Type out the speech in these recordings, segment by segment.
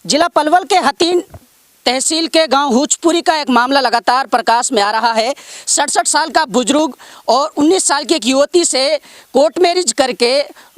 जिला पलवल के हथीन तहसील के गांव हुचपुरी का एक मामला लगातार प्रकाश में आ रहा है। 67 साल का बुजुर्ग और 19 साल की एक युवती से कोर्ट मैरिज करके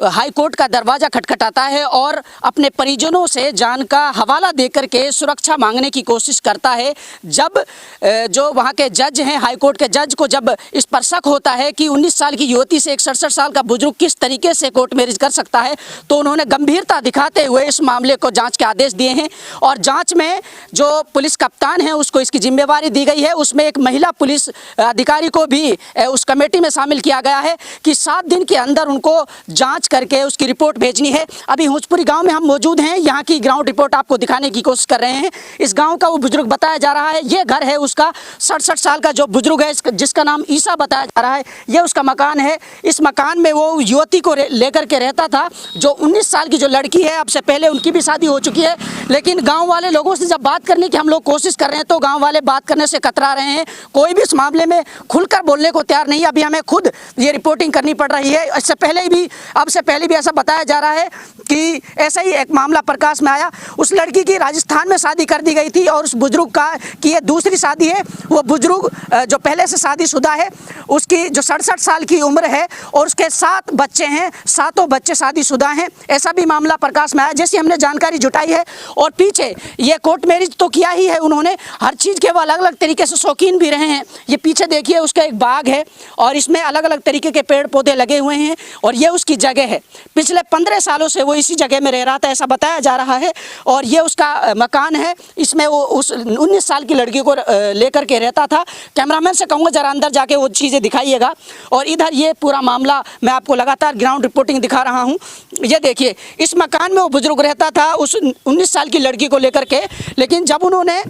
हाई कोर्ट का दरवाज़ा खटखटाता है और अपने परिजनों से जान का हवाला देकर के सुरक्षा मांगने की कोशिश करता है। जब जो वहां के जज हैं, हाई कोर्ट के जज को जब इस पर शक होता है कि 19 साल की युवती से एक 67 साल का बुजुर्ग किस तरीके से कोर्ट मैरिज कर सकता है, तो उन्होंने गंभीरता दिखाते हुए इस मामले को जाँच के आदेश दिए हैं। और जाँच में जो पुलिस कप्तान है उसको इसकी जिम्मेवारी दी गई है। उसमें एक महिला पुलिस अधिकारी को भी उस कमेटी में शामिल किया गया है कि 7 दिन के अंदर उनको जांच करके उसकी रिपोर्ट भेजनी है। अभी हुचपुरी गांव में हम मौजूद हैं, यहाँ की ग्राउंड रिपोर्ट आपको दिखाने की कोशिश कर रहे हैं। इस गांव का वो बुजुर्ग बताया जा रहा है, ये घर है उसका। 67 साल का जो बुजुर्ग है जिसका नाम ईसा बताया जा रहा है, ये उसका मकान है। इस मकान में वो युवती को लेकर के रहता था। जो 19 साल की जो लड़की है, अब से पहले उनकी भी शादी हो चुकी है, लेकिन गाँव वाले लोगों से जब बात करने की हम लोग कोशिश कर रहे हैं तो गांव वाले बात करने से कतरा रहे हैं। कोई भी इस मामले में खुलकर बोलने को तैयार नहीं है। अभी हमें खुद ये रिपोर्टिंग करनी पड़ रही है। इससे पहले भी, अब से पहले भी ऐसा बताया जा रहा है कि ऐसा ही एक मामला प्रकाश में आया। उस लड़की की राजस्थान में शादी कर दी गई थी और उस बुजुर्ग का की ये दूसरी शादी है। वो बुजुर्ग जो पहले से शादीशुदा है, उसकी जो 67 साल की उम्र है और उसके 7 बच्चे हैं, 7 बच्चे शादीशुदा हैं। ऐसा भी मामला प्रकाश में आया जैसी हमने जानकारी जुटाई है। और पीछे ये कोर्ट मैरिज तो किया ही है उन्होंने, हर चीज़ के वो अलग अलग तरीके से शौकीन भी रहे हैं। ये पीछे देखिए उसका एक बाग है और इसमें अलग अलग तरीके के पेड़ पौधे लगे हुए हैं और ये उसकी जगह है। पिछले 15 सालों से वो इसी जगह में रह रहा था, ऐसा बताया जा रहा है। और ये उसका मकान है, इसमें वो उस 19 साल की लड़की को लेकर के रहता था। कैमरामैन से कहूँगा ज़रा अंदर जाके वो चीज़ें दिखाइएगा। और इधर ये पूरा मामला मैं आपको लगातार ग्राउंड रिपोर्टिंग दिखा रहा हूँ। ये देखिए, इस मकान में वो बुजुर्ग रहता था उस 19 साल की लड़की को लेकर के, लेकिन जब उन्होंने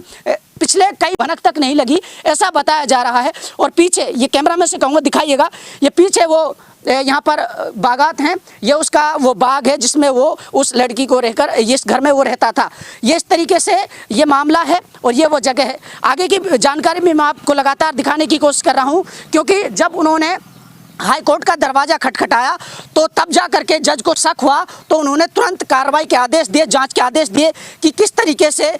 पिछले कई भनक तक नहीं लगी, ऐसा बताया जा रहा है। और पीछे ये कैमरामैन से कहूँगा दिखाइएगा, ये पीछे वो यहाँ पर बागात हैं, ये उसका वो बाग है जिसमें वो उस लड़की को रहकर इस घर में वो रहता था। ये इस तरीके से ये मामला है और ये वो जगह है। आगे की जानकारी भी मैं आपको लगातार दिखाने की कोशिश कर रहा हूँ, क्योंकि जब उन्होंने हाई कोर्ट का दरवाज़ा खटखटाया तो तब जा करके जज को शक हुआ, तो उन्होंने तुरंत कार्रवाई के आदेश दिए, जांच के आदेश दिए कि किस तरीके से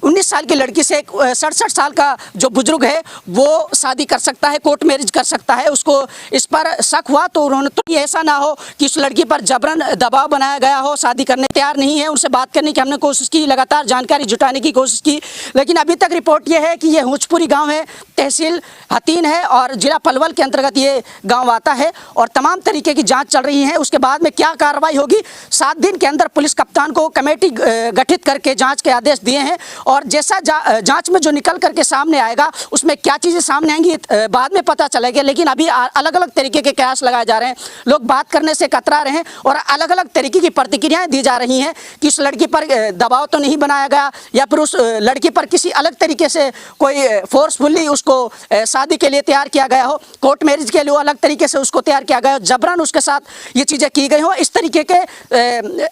19 साल की लड़की से 67 साल का जो बुजुर्ग है वो शादी कर सकता है, कोर्ट मैरिज कर सकता है। उसको इस पर शक हुआ तो उन्होंने, तो ये ऐसा ना हो कि उस लड़की पर जबरन दबाव बनाया गया हो, शादी करने तैयार नहीं है। उनसे बात करने की हमने कोशिश की, लगातार जानकारी जुटाने की कोशिश की, लेकिन अभी तक रिपोर्ट ये है कि ये हुचपुरी गाँव है, तहसील हथीन है और जिला पलवल के अंतर्गत ये गाँव आता है। और तमाम तरीके की जाँच चल रही है। उसके बाद में क्या कार्रवाई होगी, 7 दिन के अंदर पुलिस कप्तान को कमेटी गठित करके जाँच के आदेश दिए हैं। और जैसा जांच में जो निकल करके सामने आएगा उसमें क्या चीज़ें सामने आएंगी बाद में पता चलेगा। लेकिन अभी अलग अलग तरीके के कयास लगाए जा रहे हैं, लोग बात करने से कतरा रहे हैं और अलग अलग तरीके की प्रतिक्रियाएं दी जा रही हैं कि उस लड़की पर दबाव तो नहीं बनाया गया या फिर उस लड़की पर किसी अलग तरीके से कोई फोर्सफुली उसको शादी के लिए तैयार किया गया हो, कोर्ट मैरिज के लिए अलग तरीके से उसको तैयार किया गया हो, जबरन उसके साथ ये चीज़ें की गई हो। इस तरीके के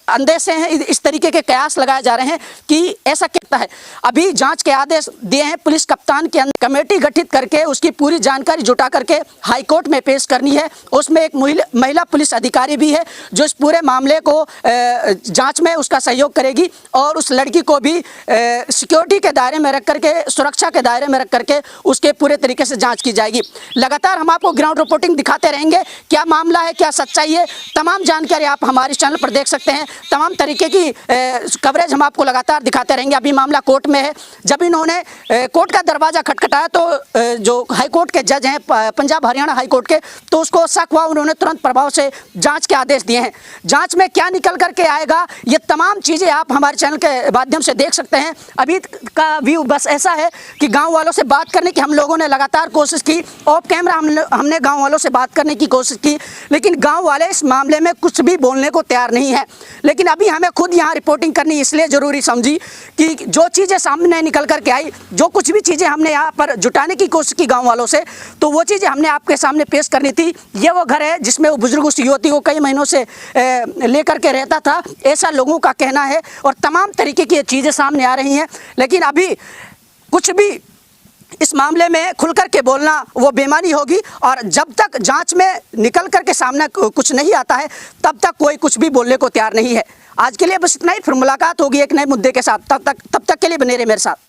अंदेशे हैं, इस तरीके के कयास लगाए जा रहे हैं कि ऐसा कहता है। अभी जांच के आदेश दिए हैं, पुलिस कप्तान के अंदर कमेटी गठित करके उसकी पूरी जानकारी जुटा करके हाई कोर्ट में पेश करनी है। उसमें एक महिला पुलिस अधिकारी भी है जो इस पूरे मामले को जांच में उसका सहयोग करेगी और उस लड़की को भी सिक्योरिटी के दायरे में रख करके, सुरक्षा के दायरे में रख करके उसके पूरे तरीके से जांच की जाएगी। लगातार हम आपको ग्राउंड रिपोर्टिंग दिखाते रहेंगे, क्या मामला है, क्या सच्चाई है, तमाम जानकारी आप हमारे चैनल पर देख सकते हैं। तमाम तरीके की कवरेज हम आपको लगातार दिखाते रहेंगे। अभी मामला कोर्ट में है। जब इन्होंने कोर्ट का दरवाज़ा खटखटाया तो जो हाई कोर्ट के जज हैं, पंजाब हरियाणा हाई कोर्ट के, तो उसको शक हुआ, उन्होंने तुरंत प्रभाव से जांच के आदेश दिए हैं। जांच में क्या निकल करके आएगा, ये तमाम चीज़ें आप हमारे चैनल के माध्यम से देख सकते हैं। अभी का व्यू बस ऐसा है कि गाँव वालों से बात करने की हम लोगों ने लगातार कोशिश की, ऑफ कैमरा हमने गाँव वालों से बात करने की कोशिश की, लेकिन गाँव वाले इस मामले में कुछ भी बोलने को तैयार नहीं है। लेकिन अभी हमें खुद यहाँ रिपोर्टिंग करनी इसलिए ज़रूरी समझी कि जो चीज़ें सामने निकल करके आई, जो कुछ भी चीज़ें हमने यहाँ पर जुटाने की कोशिश की गांव वालों से, तो वो चीज़ें हमने आपके सामने पेश करनी थी। ये वो घर है जिसमें वो बुजुर्ग उस युवती को कई महीनों से लेकर के रहता था, ऐसा लोगों का कहना है। और तमाम तरीके की चीज़ें सामने आ रही हैं, लेकिन अभी कुछ भी इस मामले में खुल कर के बोलना वो बेईमानी होगी। और जब तक जांच में निकल कर के सामने कुछ नहीं आता है, तब तक कोई कुछ भी बोलने को तैयार नहीं है। आज के लिए बस इतना ही, फिर मुलाकात होगी एक नए मुद्दे के साथ। तब तक के लिए बने रहे मेरे साथ।